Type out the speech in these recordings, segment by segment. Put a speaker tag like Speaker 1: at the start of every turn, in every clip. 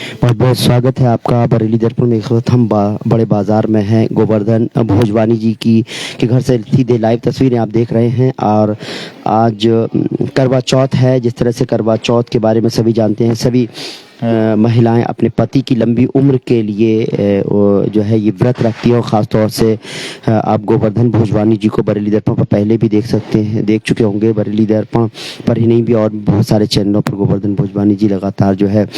Speaker 1: बहुत बहुत स्वागत है आपका बरेली दर्पण में। इस वक्त हम बड़े बाजार में हैं। गोवर्धन भोजवानी जी की के घर से सीधे लाइव तस्वीरें आप देख रहे हैं। और आज करवा चौथ है। जिस तरह से करवा चौथ के बारे में सभी जानते हैं, सभी महिलाएं अपने पति की लंबी उम्र के लिए जो है ये व्रत रखती है। और ख़ास तौर से आप गोवर्धन भोजवानी जी को बरेली दर्पण पर पहले भी देख सकते हैं, देख चुके होंगे। बरेली दर्पण पर ही नहीं भी और बहुत सारे चैनलों पर गोवर्धन भोजवानी जी लगातार जो है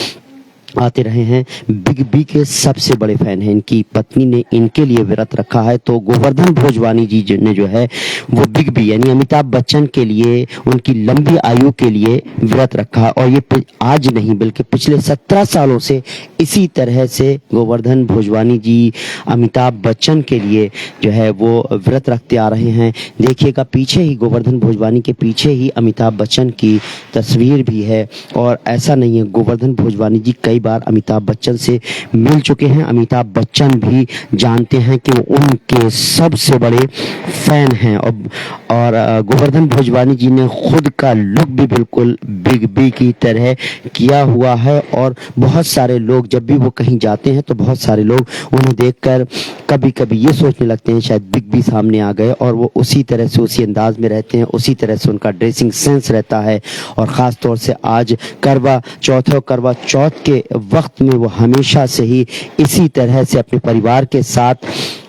Speaker 1: आते रहे हैं। बिग बी के सबसे बड़े फैन हैं। इनकी पत्नी ने इनके लिए व्रत रखा है। तो गोवर्धन भोजवानी जी ने जो है वो बिग बी यानी अमिताभ बच्चन के लिए, उनकी लंबी आयु के लिए व्रत रखा है। और ये आज नहीं बल्कि पिछले 17 सालों से इसी तरह से गोवर्धन भोजवानी जी अमिताभ बच्चन के लिए जो है वो व्रत रखते आ रहे हैं। देखिएगा पीछे ही गोवर्धन भोजवानी के पीछे ही अमिताभ बच्चन की तस्वीर भी है। और ऐसा नहीं है, गोवर्धन भोजवानी जी कई बार अमिताभ बच्चन से मिल चुके हैं। अमिताभ बच्चन भी जानते हैं कि वो उनके सबसे बड़े फैन हैं। और गोवर्धन भोजवानी जी ने खुद का लुक भी बिल्कुल बिग बी की तरह किया हुआ है। और बहुत सारे लोग जब भी वो कहीं जाते हैं तो बहुत सारे लोग उन्हें देखकर कभी कभी ये सोचने लगते हैं शायद बिग बी सामने आ गए। और वो उसी तरह से उसी अंदाज में रहते हैं, उसी तरह से उनका ड्रेसिंग सेंस रहता है। और ख़ास तौर से आज करवा चौथ है। करवा चौथ के वक्त में वो हमेशा से ही इसी तरह से अपने परिवार के साथ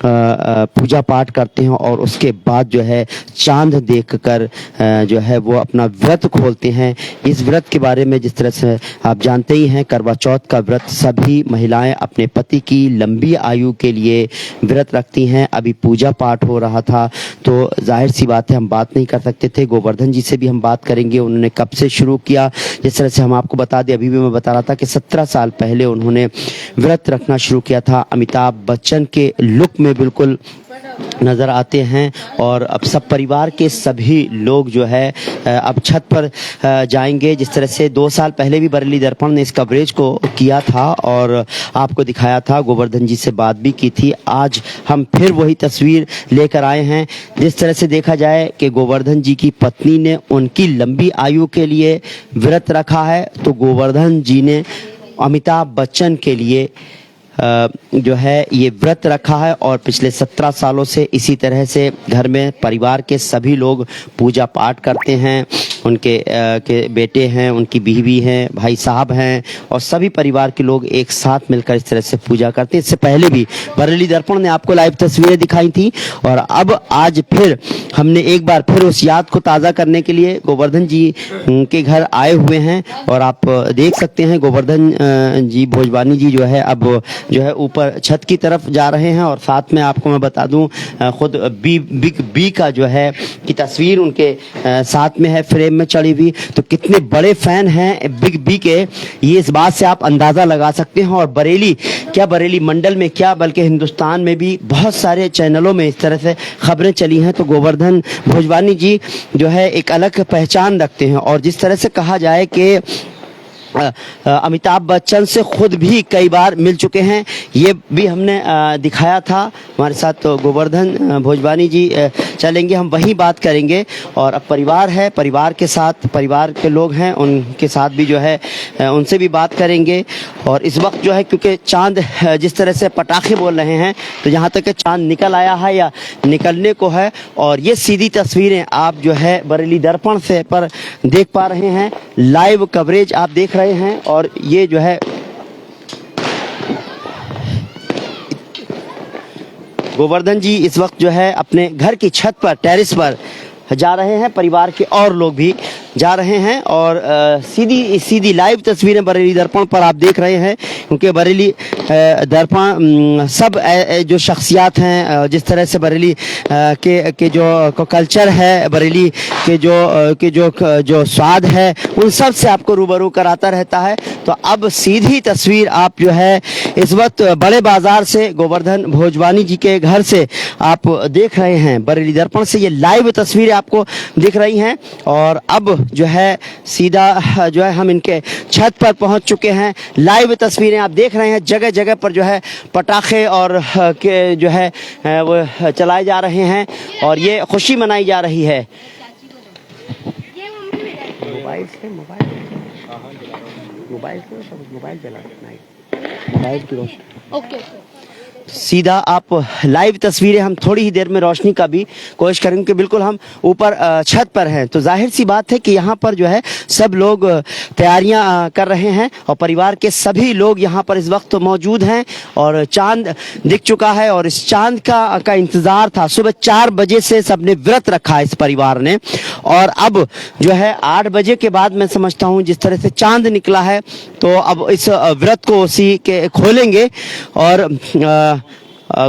Speaker 1: पूजा पाठ करते हैं। और उसके बाद जो है चांद देखकर जो है वो अपना व्रत खोलते हैं। इस व्रत के बारे में जिस तरह से आप जानते ही हैं, करवा चौथ का व्रत सभी महिलाएं अपने पति की लंबी आयु के लिए व्रत रखती हैं। अभी पूजा पाठ हो रहा था तो जाहिर सी बात है हम बात नहीं कर सकते थे। गोवर्धन जी से भी हम बात करेंगे, उन्होंने कब से शुरू किया। जिस तरह से हम आपको बता दें, अभी भी मैं बता रहा था कि 17 साल पहले उन्होंने व्रत रखना शुरू किया था। अमिताभ बच्चन के लुक में बिल्कुल नज़र आते हैं। और अब सब परिवार के सभी लोग जो है अब छत पर जाएंगे। जिस तरह से 2 साल पहले भी बरेली दर्पण ने इस कवरेज को किया था और आपको दिखाया था, गोवर्धन जी से बात भी की थी। आज हम फिर वही तस्वीर लेकर आए हैं। जिस तरह से देखा जाए कि गोवर्धन जी की पत्नी ने उनकी लंबी आयु के लिए व्रत रखा है, तो गोवर्धन जी ने अमिताभ बच्चन के लिए जो है ये व्रत रखा है। और पिछले 17 सालों से इसी तरह से घर में परिवार के सभी लोग पूजा पाठ करते हैं। उनके के बेटे हैं, उनकी बीवी हैं, भाई साहब हैं और सभी परिवार के लोग एक साथ मिलकर इस तरह से पूजा करते हैं। इससे पहले भी बरेली दर्पण ने आपको लाइव तस्वीरें दिखाई थी। और अब आज फिर हमने एक बार फिर उस याद को ताज़ा करने के लिए गोवर्धन जी के घर आए हुए हैं। और आप देख सकते हैं गोवर्धन जी भोजवानी जी जो है अब जो है ऊपर छत की तरफ जा रहे हैं। और साथ में आपको मैं बता दूं खुद बिग बी का जो है की तस्वीर उनके साथ में है, फ्रेम में चढ़ी हुई। तो कितने बड़े फैन हैं बिग बी के, ये इस बात से आप अंदाज़ा लगा सकते हैं। और बरेली क्या, बरेली मंडल में क्या बल्कि हिंदुस्तान में भी बहुत सारे चैनलों में इस तरह से खबरें चली हैं। तो गोवर्धन भोजवानी जी जो है एक अलग पहचान रखते हैं। और जिस तरह से कहा जाए कि अमिताभ बच्चन से खुद भी कई बार मिल चुके हैं, ये भी हमने दिखाया था। हमारे साथ तो गोवर्धन भोजवानी जी चलेंगे, हम वही बात करेंगे। और अब परिवार है, परिवार के साथ परिवार के लोग हैं, उनके साथ भी जो है उनसे भी बात करेंगे। और इस वक्त जो है क्योंकि चांद जिस तरह से पटाखे बोल रहे हैं, तो यहाँ तक कि चांद निकल आया है या निकलने को है। और ये सीधी तस्वीरें आप जो है बरेली दर्पण से पर देख पा रहे हैं, लाइव कवरेज आप देख रहे हैं। और ये जो है गोवर्धन जी इस वक्त जो है अपने घर की छत पर, टेरिस पर जा रहे हैं। परिवार के और लोग भी जा रहे हैं। और सीधी लाइव तस्वीरें बरेली दर्पण पर आप देख रहे हैं, क्योंकि बरेली दर्पण सब जो शख्सियात हैं, जिस तरह से बरेली के जो कल्चर है, बरेली के जो स्वाद है, उन सब से आपको रूबरू कराता रहता है। तो अब सीधी तस्वीर आप जो है इस वक्त बड़े बाजार से, गोवर्धन भोजवानी जी के घर से आप देख रहे हैं। बरेली दर्पण से ये लाइव तस्वीरें आपको दिख रही हैं। और अब जो है सीधा जो है हम इनके छत पर पहुंच चुके हैं। लाइव तस्वीरें आप देख रहे हैं, जगह जगह पर जो है पटाखे और के जो है वो चलाए जा रहे हैं और ये खुशी मनाई जा रही है। मोबाइल चला
Speaker 2: ओके।
Speaker 1: सीधा आप लाइव तस्वीरें हम थोड़ी ही देर में रोशनी का भी कोशिश करेंगे कि बिल्कुल हम ऊपर छत पर हैं, तो जाहिर सी बात है कि यहाँ पर जो है सब लोग तैयारियां कर रहे हैं और परिवार के सभी लोग यहाँ पर इस वक्त मौजूद हैं और चांद दिख चुका है और इस चांद का इंतजार था। सुबह 4 बजे से सबने व्रत रखा है इस परिवार ने और अब जो है 8 बजे के बाद मैं समझता हूँ जिस तरह से चांद निकला है तो अब इस व्रत को उसी के खोलेंगे और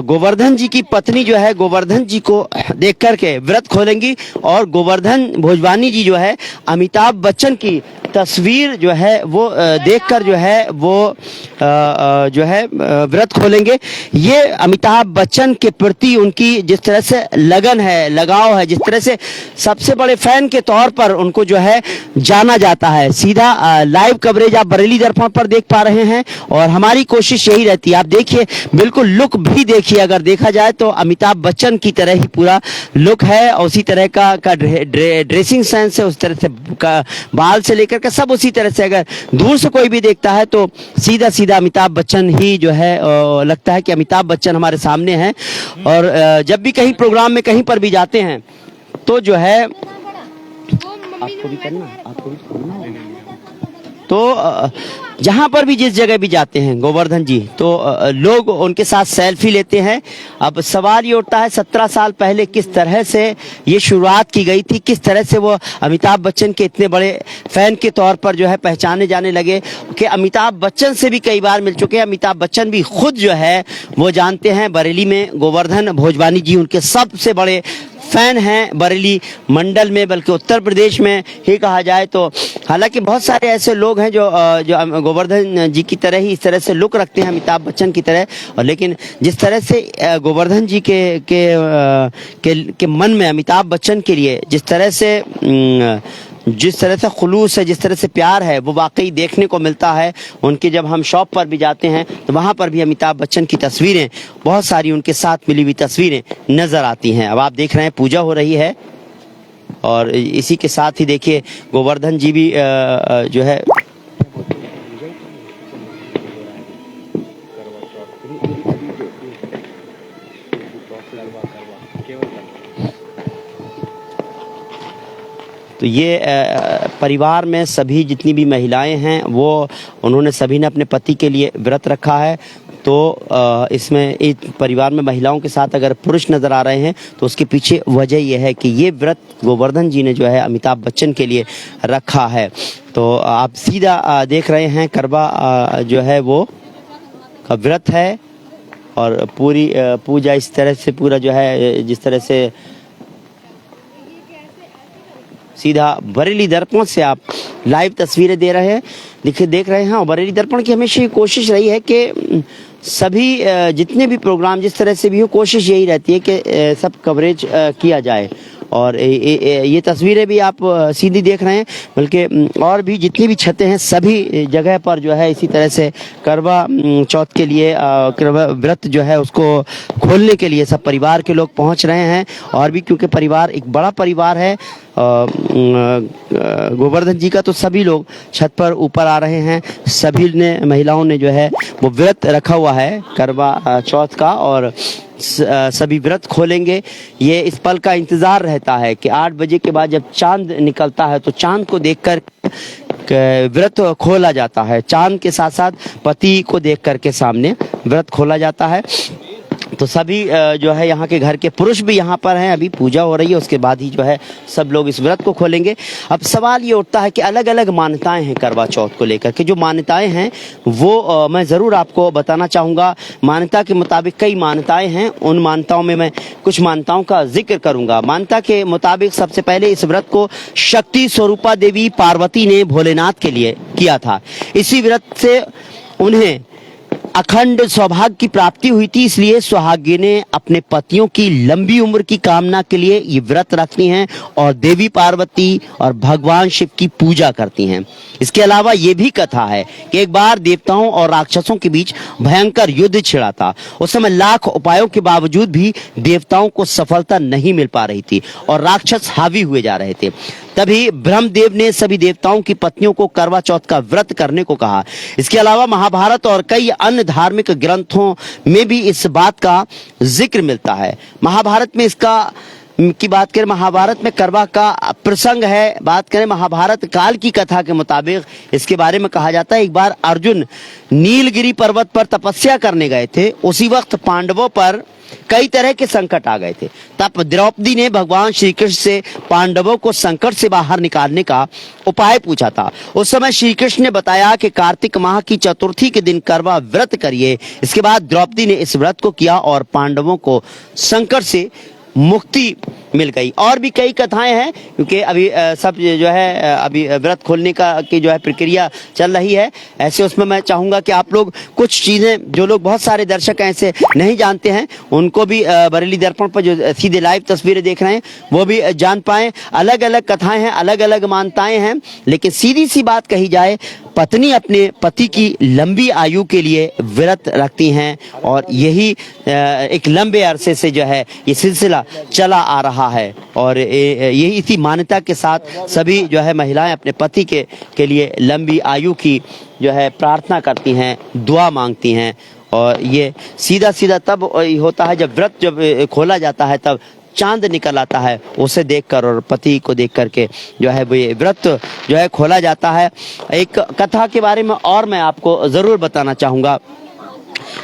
Speaker 1: गोवर्धन जी की पत्नी जो है गोवर्धन जी को देख करके व्रत खोलेंगी और गोवर्धन भोजवानी जी जो है अमिताभ बच्चन की तस्वीर जो है वो देखकर जो है वो जो है व्रत खोलेंगे। ये अमिताभ बच्चन के प्रति उनकी जिस तरह से लगन है, लगाव है, जिस तरह से सबसे बड़े फैन के तौर पर उनको जो है जाना जाता है। सीधा लाइव कवरेज आप बरेली दर्पण पर देख पा रहे हैं और हमारी कोशिश यही रहती है, आप देखिए बिल्कुल लुक भी देखिए, अगर देखा जाए तो अमिताभ बच्चन की तरह ही पूरा लुक है और उसी तरह का ड्रेसिंग सेंस है, उस तरह से बाल से लेकर के सब उसी तरह से। अगर दूर से कोई भी देखता है तो सीधा सीधा अमिताभ बच्चन ही जो है लगता है कि अमिताभ बच्चन हमारे सामने हैं। और जब भी कहीं प्रोग्राम में कहीं पर भी जाते हैं तो जो है आपको भी करना तो जहां पर भी जिस जगह भी जाते हैं गोवर्धन जी तो लोग उनके साथ सेल्फी लेते हैं। अब सवाल ये उठता है 17 साल पहले किस तरह से ये शुरुआत की गई थी, किस तरह से वो अमिताभ बच्चन के इतने बड़े फैन के तौर पर जो है पहचाने जाने लगे कि अमिताभ बच्चन से भी कई बार मिल चुके हैं। अमिताभ बच्चन भी खुद जो है वो जानते हैं बरेली में गोवर्धन भोजवानी जी उनके सबसे बड़े फैन हैं बरेली मंडल में, बल्कि उत्तर प्रदेश में ही कहा जाए तो। हालांकि बहुत सारे ऐसे लोग हैं जो गोवर्धन जी की तरह ही इस तरह से लुक रखते हैं अमिताभ बच्चन की तरह, और लेकिन जिस तरह से गोवर्धन जी के मन में अमिताभ बच्चन के लिए जिस तरह से खुलूस है, जिस तरह से प्यार है, वो वाकई देखने को मिलता है। उनके जब हम शॉप पर भी जाते हैं तो वहाँ पर भी अमिताभ बच्चन की तस्वीरें, बहुत सारी उनके साथ मिली हुई तस्वीरें नजर आती हैं। अब आप देख रहे हैं पूजा हो रही है और इसी के साथ ही देखिए गोवर्धन जी भी जो है तो ये परिवार में सभी जितनी भी महिलाएं हैं वो उन्होंने सभी ने अपने पति के लिए व्रत रखा है। तो इसमें इस परिवार में महिलाओं के साथ अगर पुरुष नजर आ रहे हैं तो उसके पीछे वजह यह है कि ये व्रत गोवर्धन जी ने जो है अमिताभ बच्चन के लिए रखा है। तो आप सीधा देख रहे हैं करवा जो है वो का व्रत है और पूरी पूजा इस तरह से पूरा जो है जिस तरह से सीधा बरेली दर्पण से आप लाइव तस्वीरें दे रहे हैं, देख रहे हैं। और बरेली दर्पण की हमेशा ये कोशिश रही है कि सभी जितने भी प्रोग्राम जिस तरह से भी हो, कोशिश यही रहती है कि सब कवरेज किया जाए। और ये तस्वीरें भी आप सीधी देख रहे हैं, बल्कि और भी जितनी भी छतें हैं सभी जगह पर जो है इसी तरह से करवा चौथ के लिए करवा व्रत जो है उसको खोलने के लिए सब परिवार के लोग पहुंच रहे हैं। और भी क्योंकि परिवार एक बड़ा परिवार है गोवर्धन जी का, तो सभी लोग छत पर ऊपर आ रहे हैं। सभी ने महिलाओं ने जो है वो व्रत रखा हुआ है करवा चौथ का और सभी व्रत खोलेंगे। ये इस पल का इंतजार रहता है कि 8 बजे के बाद जब चांद निकलता है तो चांद को देखकर व्रत खोला जाता है। चांद के साथ साथ पति को देख करके सामने व्रत खोला जाता है। तो सभी जो है यहाँ के घर के पुरुष भी यहाँ पर हैं, अभी पूजा हो रही है, उसके बाद ही जो है सब लोग इस व्रत को खोलेंगे। अब सवाल ये उठता है कि अलग अलग मान्यताएं हैं करवा चौथ को लेकर के। जो मान्यताएं हैं वो मैं ज़रूर आपको बताना चाहूँगा। मान्यता के मुताबिक कई मान्यताएं हैं, उन मान्यताओं में मैं कुछ मान्यताओं का जिक्र करूँगा। मान्यता के मुताबिक सबसे पहले इस व्रत को शक्ति स्वरूपा देवी पार्वती ने भोलेनाथ के लिए किया था। इसी व्रत से उन्हें अखंड सौभाग्य की प्राप्ति हुई थी, इसलिए सुहागिनें अपने पतियों की लंबी उम्र की कामना के लिए ये व्रत रखती हैं और देवी पार्वती और भगवान शिव की पूजा करती हैं। इसके अलावा ये भी कथा है कि एक बार देवताओं और राक्षसों के बीच भयंकर युद्ध छिड़ा था। उस समय लाख उपायों के बावजूद भी देवताओं को सफलता नहीं मिल पा रही थी और राक्षस हावी हुए जा रहे थे। तभी ब्रह्मदेव ने सभी देवताओं की पत्नियों को करवा चौथ का व्रत करने को कहा। इसके अलावा महाभारत और कई अन्य धार्मिक ग्रंथों में भी इस बात का जिक्र मिलता है। महाभारत में इसका की बात करें, महाभारत में करवा का प्रसंग है। बात करें महाभारत काल की कथा के मुताबिक इसके बारे में कहा जाता है, एक बार अर्जुन नीलगिरी पर्वत पर तपस्या करने गए थे। उसी वक्त पांडवों पर कई तरह के संकट आ गए थे। तब द्रौपदी ने भगवान श्री कृष्ण से पांडवों को संकट से बाहर निकालने का उपाय पूछा था। उस समय श्री कृष्ण ने बताया कि कार्तिक माह की चतुर्थी के दिन करवा व्रत करिए। इसके बाद द्रौपदी ने इस व्रत को किया और पांडवों को संकट से मुक्ति मिल गई। और भी कई कथाएं हैं, क्योंकि अभी सब जो है अभी व्रत खोलने का की जो है प्रक्रिया चल रही है। ऐसे उसमें मैं चाहूंगा कि आप लोग कुछ चीजें, जो लोग बहुत सारे दर्शक ऐसे नहीं जानते हैं, उनको भी बरेली दर्पण पर जो सीधे लाइव तस्वीरें देख रहे हैं वो भी जान पाए। अलग अलग कथाएं हैं, अलग अलग मान्यताएं हैं, लेकिन सीधी सी बात कही जाए, पत्नी अपने पति की लंबी आयु के लिए व्रत रखती हैं और यही एक लंबे अरसे से जो है ये सिलसिला चला आ रहा है। और यही इसी मान्यता के साथ सभी जो है महिलाएं अपने पति के लिए लंबी आयु की जो है प्रार्थना करती हैं, दुआ मांगती हैं। और ये सीधा सीधा तब होता है जब व्रत जब खोला जाता है, तब चांद निकल आता है, उसे देखकर और पति को देख करके जो है वो ये व्रत जो है खोला जाता है। एक कथा के बारे में और मैं आपको जरूर बताना चाहूंगा,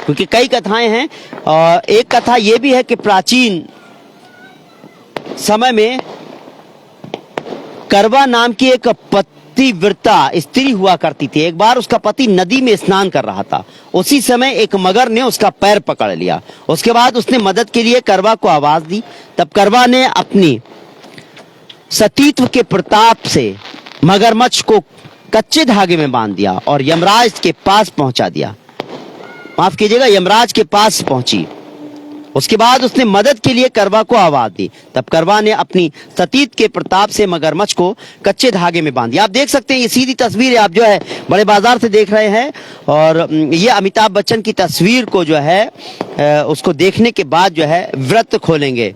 Speaker 1: क्योंकि कई कथाएं हैं। और एक कथा ये भी है कि प्राचीन समय में करवा नाम की एक पतिव्रता स्त्री हुआ करती थी। एक बार उसका पति नदी में स्नान कर रहा था। उसी समय एक मगर ने उसका पैर पकड़ लिया। उसके बाद उसने मदद के लिए करवा को आवाज दी। तब करवा ने अपनी सतीत्व के प्रताप से मगरमच्छ को कच्चे धागे में बांध दिया और यमराज के पास पहुंचा दिया। माफ कीजिएगा, यमराज के पास पहुंची। उसके बाद उसने मदद के लिए करवा को आवाज दी। तब करवा ने अपनी सतीत्व के प्रताप से मगरमच्छ को कच्चे धागे में बांध दिया। आप देख सकते हैं ये सीधी तस्वीर आप जो है बड़े बाजार से देख रहे हैं। और ये अमिताभ बच्चन की तस्वीर को जो है उसको देखने के बाद जो है व्रत खोलेंगे।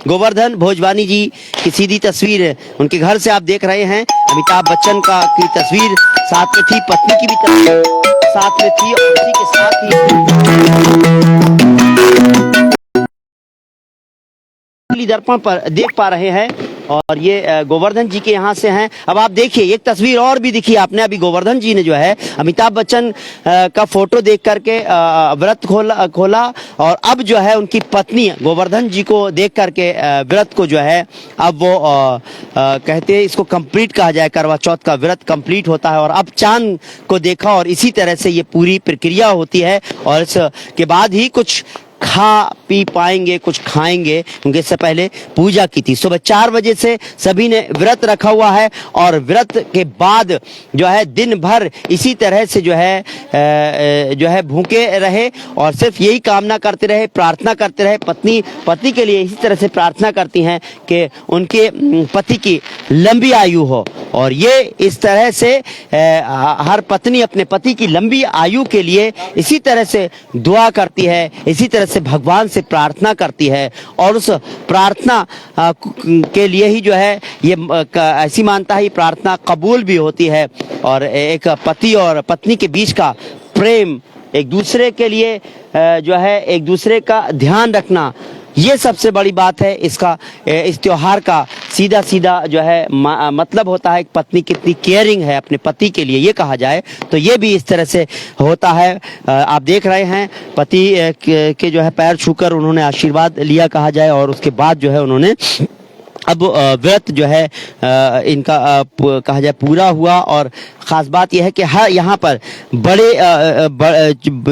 Speaker 1: गोवर्धन भोजवानी जी की सीधी तस्वीर उनके घर से आप देख रहे हैं। अमिताभ बच्चन का की तस्वीर साथ में थी, पत्नी की भी तस्वीर साथ में थी और उसी के साथ ही दर्पण पर देख पा रहे हैं। और ये गोवर्धन जी के यहाँ से हैं। अब आप देखिए एक तस्वीर और भी दिखी आपने, अभी गोवर्धन जी ने जो है अमिताभ बच्चन का फोटो देख करके व्रत खोला और अब जो है उनकी पत्नी गोवर्धन जी को देख करके व्रत को जो है अब वो कहते हैं इसको कंप्लीट कहा जाए, करवा चौथ का व्रत कंप्लीट होता है। और अब चांद को देखा और इसी तरह से ये पूरी प्रक्रिया होती है और इसके बाद ही कुछ खा पी पाएंगे, कुछ खाएंगे, क्योंकि इससे पहले पूजा की थी। सुबह 4 बजे से सभी ने व्रत रखा हुआ है और व्रत के बाद जो है दिन भर इसी तरह से जो है भूखे रहे और सिर्फ यही कामना करते रहे, प्रार्थना करते रहे। पति के लिए इसी तरह से प्रार्थना करती हैं कि उनके पति की लंबी आयु हो। और ये इस तरह से हर पत्नी अपने पति की लंबी आयु के लिए इसी तरह से दुआ करती है, इसी तरह से भगवान से प्रार्थना करती है। और उस प्रार्थना के लिए ही जो है ये ऐसी मानता है, प्रार्थना कबूल भी होती है। और एक पति और पत्नी के बीच का प्रेम, एक दूसरे के लिए जो है एक दूसरे का ध्यान रखना, ये सबसे बड़ी बात है। इस त्योहार का सीधा सीधा जो है मतलब होता है कि पत्नी कितनी केयरिंग है अपने पति के लिए, ये कहा जाए तो ये भी इस तरह से होता है। आप देख रहे हैं पति के जो है पैर छूकर उन्होंने आशीर्वाद लिया कहा जाए और उसके बाद जो है उन्होंने अब व्रत जो है इनका कहा जाए पूरा हुआ। और ख़ास बात यह है कि हर यहाँ पर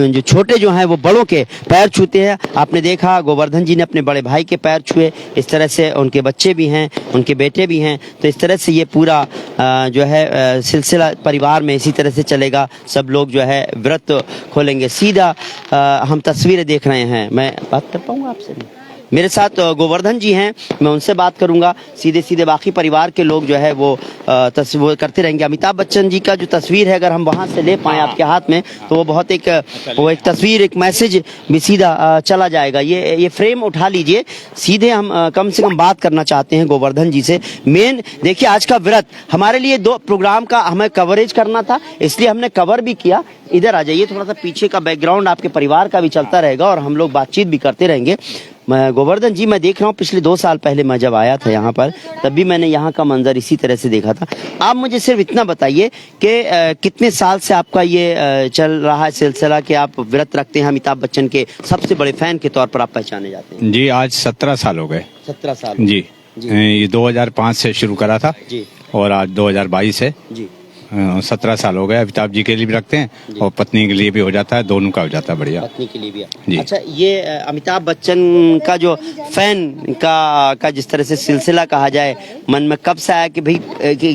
Speaker 1: जो छोटे जो हैं वो बड़ों के पैर छूते हैं। आपने देखा गोवर्धन जी ने अपने बड़े भाई के पैर छुए, इस तरह से उनके बच्चे भी हैं, उनके बेटे भी हैं। तो इस तरह से ये पूरा जो है सिलसिला परिवार में इसी तरह से चलेगा। सब लोग जो है व्रत खोलेंगे। सीधा हम तस्वीरें देख रहे हैं। मैं बात कर पाऊँगा आपसे? मेरे साथ गोवर्धन जी हैं, मैं उनसे बात करूंगा। सीधे सीधे बाकी परिवार के लोग जो है वो तस्वीर करते रहेंगे। अमिताभ बच्चन जी का जो तस्वीर है अगर हम वहां से ले पाएं आपके हाथ में तो वो बहुत एक तस्वीर, एक मैसेज भी सीधा चला जाएगा। ये फ्रेम उठा लीजिए। सीधे हम कम से कम बात करना चाहते हैं गोवर्धन जी से। मेन देखिए, आज का व्रत हमारे लिए 2 प्रोग्राम का हमें कवरेज करना था, इसलिए हमने कवर भी किया। इधर आ जाइए, थोड़ा सा पीछे का बैकग्राउंड आपके परिवार का भी चलता रहेगा और हम लोग बातचीत भी करते रहेंगे। गोवर्धन जी, मैं देख रहा हूँ पिछले 2 साल पहले मैं जब आया था यहाँ पर, तब भी मैंने यहाँ का मंजर इसी तरह से देखा था। आप मुझे सिर्फ इतना बताइए कि कितने साल से आपका ये चल रहा है सिलसिला कि आप व्रत रखते हैं? अमिताभ बच्चन के सबसे बड़े फैन के तौर पर आप पहचाने जाते हैं।
Speaker 2: जी, आज 17 साल हो गए।
Speaker 1: 17 साल
Speaker 2: जी, ये 2005 से शुरू करा था
Speaker 1: जी, और
Speaker 2: आज 2022 है जी। 17 साल हो गए। अमिताभ जी के लिए भी रखते हैं और पत्नी के लिए भी हो जाता है, दोनों का हो जाता है। बढ़िया,
Speaker 1: पत्नी के लिए भी जी। अच्छा, ये अमिताभ बच्चन का जो फैन का जिस तरह से सिलसिला कहा जाए, मन में कब से आया कि भाई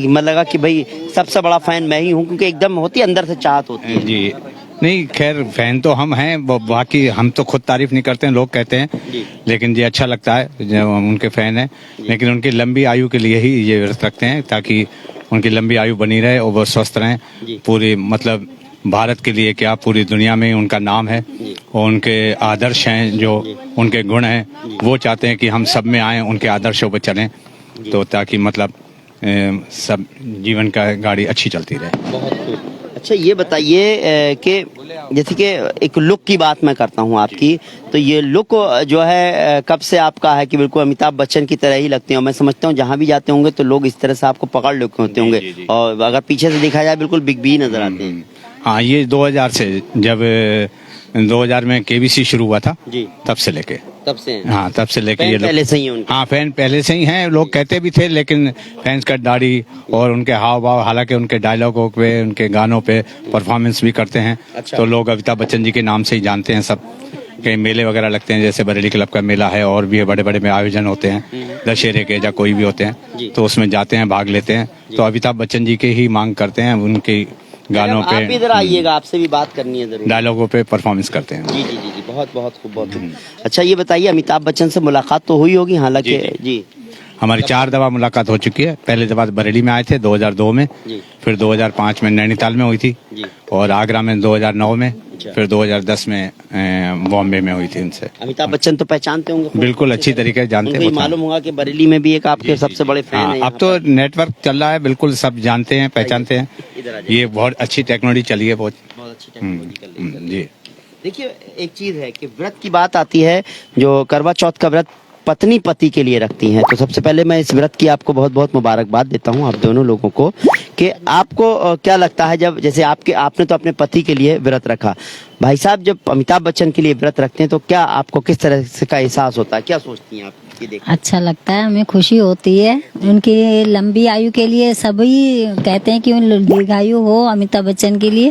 Speaker 1: मतलब लगा कि भाई सबसे बड़ा फैन मैं ही हूँ? क्योंकि एकदम होती है, अंदर से चाहत होती है।
Speaker 2: जी नहीं, खैर फैन तो हम हैं, बाकी हम तो खुद तारीफ नहीं करते हैं, लोग कहते हैं। लेकिन ये अच्छा लगता है जब हम उनके फैन हैं। लेकिन उनकी लंबी आयु के लिए ही ये व्रत रखते हैं, ताकि उनकी लंबी आयु बनी रहे और वो स्वस्थ रहें। पूरी मतलब भारत के लिए क्या, पूरी दुनिया में उनका नाम है और उनके आदर्श हैं, जो उनके गुण हैं, वो चाहते हैं कि हम सब में आए, उनके आदर्शों पर चलें, तो ताकि मतलब सब जीवन का गाड़ी अच्छी चलती रहे।
Speaker 1: बहुत अच्छा, ये बताइए कि जैसे कि एक लुक की बात मैं करता हूँ आपकी, तो ये लुक जो है कब से आपका है कि बिल्कुल अमिताभ बच्चन की तरह ही लगते हैं? और मैं समझता हूँ जहाँ भी जाते होंगे तो लोग इस तरह से आपको पकड़ लेते होते होंगे, और अगर पीछे से देखा जाए बिल्कुल बिग बी नजर आते हैं।
Speaker 2: हाँ, ये 2000 से, जब 2000 में केबीसी शुरू हुआ था जी, तब से लेके हाँ, तब से लेके ये
Speaker 1: पहले से ही उनके।
Speaker 2: हाँ, फैन पहले से ही हैं, लोग कहते भी थे। लेकिन फैंस का दाढ़ी और उनके हाव भाव, हालांकि उनके डायलॉगों पे, उनके गानों पे परफॉर्मेंस भी करते हैं। अच्छा। तो लोग अमिताभ बच्चन जी के नाम से ही जानते हैं सब। कई मेले वगैरह लगते हैं, जैसे बरेली क्लब का मेला है, और भी बड़े बड़े में आयोजन होते हैं, दशहरे के या कोई भी होते हैं, तो उसमें जाते हैं, भाग लेते हैं। तो अमिताभ बच्चन जी के ही मांग करते हैं, उनके गानों पे।
Speaker 1: आप इधर आइएगा, आपसे भी बात करनी है जरूर।
Speaker 2: डायलॉगों पे परफॉर्मेंस करते हैं।
Speaker 1: जी जी जी जी, बहुत बहुत खूब, बहुत खूब। अच्छा, ये बताइए, अमिताभ बच्चन से मुलाकात तो हुई होगी? हालांकि जी,
Speaker 2: हमारी 4 दफा मुलाकात हो चुकी है। पहले दफा बरेली में आए थे 2002 में, फिर 2005 में नैनीताल में हुई थी, और आगरा में 2009 में, फिर 2010 में बॉम्बे में हुई थी उनसे।
Speaker 1: अमिताभ बच्चन तो पहचानते होंगे?
Speaker 2: बिल्कुल अच्छी तरीके से जानते हैं।
Speaker 1: मालूम होगा कि बरेली में भी एक आपके सबसे बड़े फैन हैं।
Speaker 2: अब तो नेटवर्क चल रहा है, बिल्कुल सब जानते हैं, पहचानते हैं। ये बहुत अच्छी टेक्नोलॉजी चली है, बहुत अच्छी टेक्नोलॉजी जी।
Speaker 1: देखिए, एक चीज है कि व्रत की बात आती है, जो करवा चौथ का व्रत पत्नी पति के लिए रखती हैं। तो सबसे पहले मैं इस व्रत की आपको बहुत बहुत मुबारकबाद देता हूं, आप दोनों लोगों को, कि आपको क्या लगता है जब, जैसे आपने तो अपने पति के लिए व्रत रखा, भाई साहब जब अमिताभ बच्चन के लिए व्रत रखते हैं तो क्या आपको किस तरह से का एहसास होता है? क्या सोचती हैं आप?
Speaker 3: अच्छा लगता है, हमें खुशी होती है। उनकी लंबी आयु के लिए सभी कहते हैं कि उन दीर्घायु हो अमिताभ बच्चन के लिए,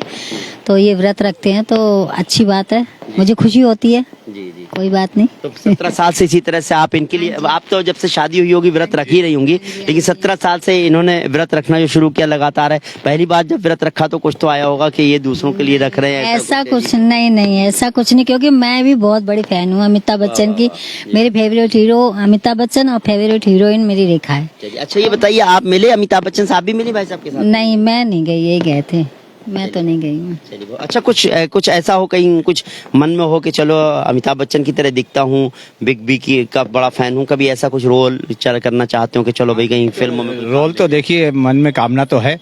Speaker 3: तो ये व्रत रखते हैं तो अच्छी बात है, मुझे खुशी होती है। जी जी, कोई बात नहीं।
Speaker 1: तो 17 साल से इसी तरह से आप इनके लिए, आप तो जब से शादी हुई होगी व्रत रख ही रही होंगी, लेकिन 17 साल से इन्होंने व्रत रखना जो शुरू किया लगातार है। पहली बार जब व्रत रखा तो कुछ तो आया होगा कि ये दूसरों के लिए रख रहे हैं?
Speaker 3: ऐसा कुछ नहीं, ऐसा कुछ नहीं, क्योंकि मैं भी बहुत बड़ी फैन हूँ अमिताभ बच्चन की। मेरे फेवरेट हीरो अमिताभ बच्चन और फेवरेट हीरोइन मेरी रेखा है।
Speaker 1: अच्छा, ये बताइए, आप मिले अमिताभ बच्चन से? आप भी मिले भाई साहब के साथ?
Speaker 3: नहीं, मैं नहीं गई, यही गए थे, मैं तो नहीं गई हूँ।
Speaker 1: चलिए, अच्छा, कुछ ऐसा हो, कहीं कुछ मन में हो कि चलो अमिताभ बच्चन की तरह दिखता हूँ, बिग बी की का बड़ा फैन हूँ, कभी ऐसा कुछ रोल करना चाहते हो कि चलो भाई कहीं फिल्मों में?
Speaker 2: रोल तो देखिए, मन में कामना तो है,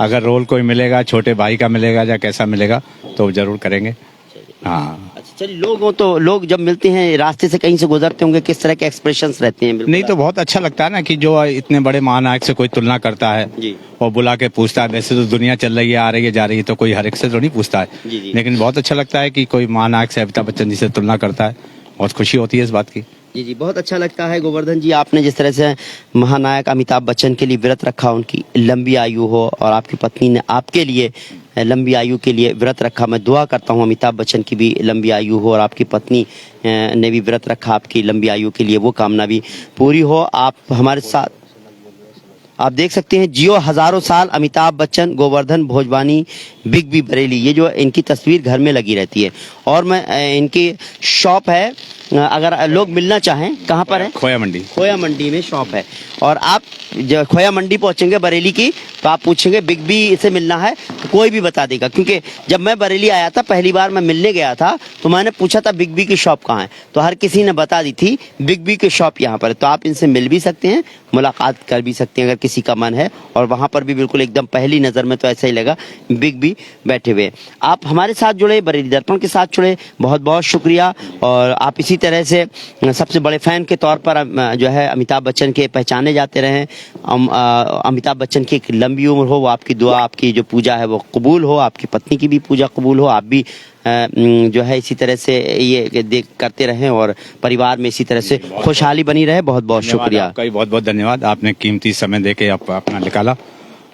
Speaker 2: अगर रोल कोई मिलेगा, छोटे भाई का मिलेगा या कैसा मिलेगा, तो जरूर करेंगे। हाँ,
Speaker 1: अच्छा, चलिए, लोग जब मिलते हैं, रास्ते से कहीं से गुजरते होंगे, किस तरह के एक्सप्रेशंस रहते हैं?
Speaker 2: नहीं तो बहुत अच्छा लगता है ना कि जो इतने बड़े महानायक से कोई तुलना करता है जी, और बुला के पूछता है। वैसे तो दुनिया चल रही है, आ रही है, जा रही है, तो कोई हर एक से तो नहीं पूछता है जी, लेकिन बहुत अच्छा लगता है कि कोई महानायक से अमिताभ बच्चन जी से तुलना करता है, बहुत खुशी होती है इस बात की।
Speaker 1: जी जी, बहुत अच्छा लगता है गोवर्धन जी, आपने जिस तरह से महानायक अमिताभ बच्चन के लिए व्रत रखा, उनकी लंबी आयु हो, और आपकी पत्नी ने आपके लिए लंबी आयु के लिए व्रत रखा। मैं दुआ करता हूँ अमिताभ बच्चन की भी लंबी आयु हो, और आपकी पत्नी ने भी व्रत रखा आपकी लंबी आयु के लिए, वो कामना भी पूरी हो। आप हमारे साथ आप देख सकते हैं, जियो हजारों साल अमिताभ बच्चन, गोवर्धन भोजवानी, बिग बी बरेली, ये जो इनकी तस्वीर घर में लगी रहती है। और मैं इनकी शॉप है, अगर लोग मिलना चाहें, कहाँ पर है?
Speaker 2: खोया मंडी।
Speaker 1: खोया मंडी में शॉप है। और आप जब खोया मंडी पहुंचेंगे बरेली की, तो आप पूछेंगे बिग बी से मिलना है, तो कोई भी बता देगा। क्योंकि जब मैं बरेली आया था पहली बार, मैं मिलने गया था, तो मैंने पूछा था बिग बी की शॉप कहाँ है, तो हर किसी ने बता दी थी बिग बी की शॉप यहाँ पर है। तो आप इनसे मिल भी सकते हैं, मुलाकात कर भी सकते हैं अगर किसी का मन है। और वहाँ पर भी बिल्कुल एकदम पहली नज़र में तो ऐसा ही लगा बिग बी बैठे हुए। आप हमारे साथ जुड़े, बरेली दर्पण के साथ जुड़े, बहुत बहुत शुक्रिया। और आप इसी तरह से सबसे बड़े फैन के तौर पर जो है अमिताभ बच्चन के पहचाने जाते रहें। अमिताभ बच्चन की एक लंबी उम्र हो, वो आपकी दुआ, आपकी जो पूजा है वो कबूल हो, आपकी पत्नी की भी पूजा कबूल हो, आप भी जो है इसी तरह से ये देख करते रहें, और परिवार में इसी तरह से खुशहाली बनी रहे। बहुत बहुत शुक्रिया।
Speaker 2: आपका भी बहुत बहुत धन्यवाद, आपने कीमती समय देके आप अपना निकाला।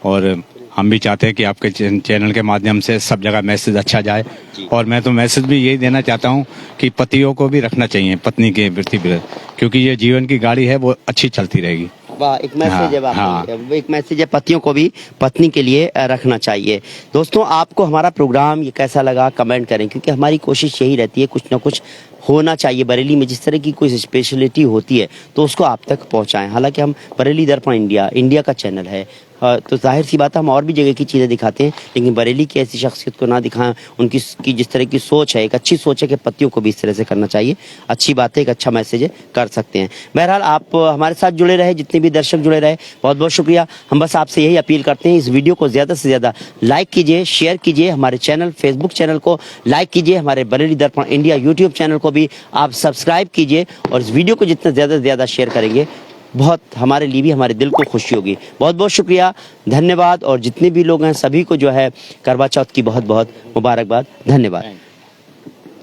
Speaker 2: और हम भी चाहते हैं कि आपके चैनल के माध्यम से सब जगह मैसेज अच्छा जाए। और मैं तो मैसेज भी यही देना चाहता हूँ कि पतियों को भी रखना चाहिए पत्नी के प्रति व्रत, क्योंकि ये जीवन की गाड़ी है, वो अच्छी चलती रहेगी।
Speaker 1: वाह, एक मैसेज है, एक मैसेज है, पतियों को भी पत्नी के लिए रखना चाहिए। दोस्तों, आपको हमारा प्रोग्राम ये कैसा लगा कमेंट करें, क्योंकि हमारी कोशिश यही रहती है कुछ ना कुछ होना चाहिए बरेली में। जिस तरह की कोई स्पेशलिटी होती है तो उसको आप तक पहुंचाएं। हालांकि हम बरेली दर्पण इंडिया का चैनल है, तो जाहिर सी बात है हम और भी जगह की चीज़ें दिखाते हैं, लेकिन बरेली की ऐसी शख्सियत को ना दिखाएं। उनकी की जिस तरह की सोच है, एक अच्छी सोच है कि पतियों को भी इस तरह से करना चाहिए। अच्छी बात है, एक अच्छा मैसेज है, कर सकते हैं। बहरहाल, आप हमारे साथ जुड़े रहे, जितने भी दर्शक जुड़े रहे, बहुत बहुत शुक्रिया। हम बस आपसे यही अपील करते हैं, इस वीडियो को ज़्यादा से ज़्यादा लाइक कीजिए, शेयर कीजिए, हमारे चैनल फेसबुक चैनल को लाइक कीजिए, हमारे बरेली दर्पण इंडिया यूट्यूब चैनल को भी आप सब्सक्राइब कीजिए। और इस वीडियो को जितना ज़्यादा से ज़्यादा शेयर करेंगे, बहुत हमारे लिए भी, हमारे दिल को खुशी होगी। बहुत बहुत शुक्रिया, धन्यवाद। और जितने भी लोग हैं सभी को जो है करवा चौथ की बहुत बहुत मुबारकबाद। धन्यवाद।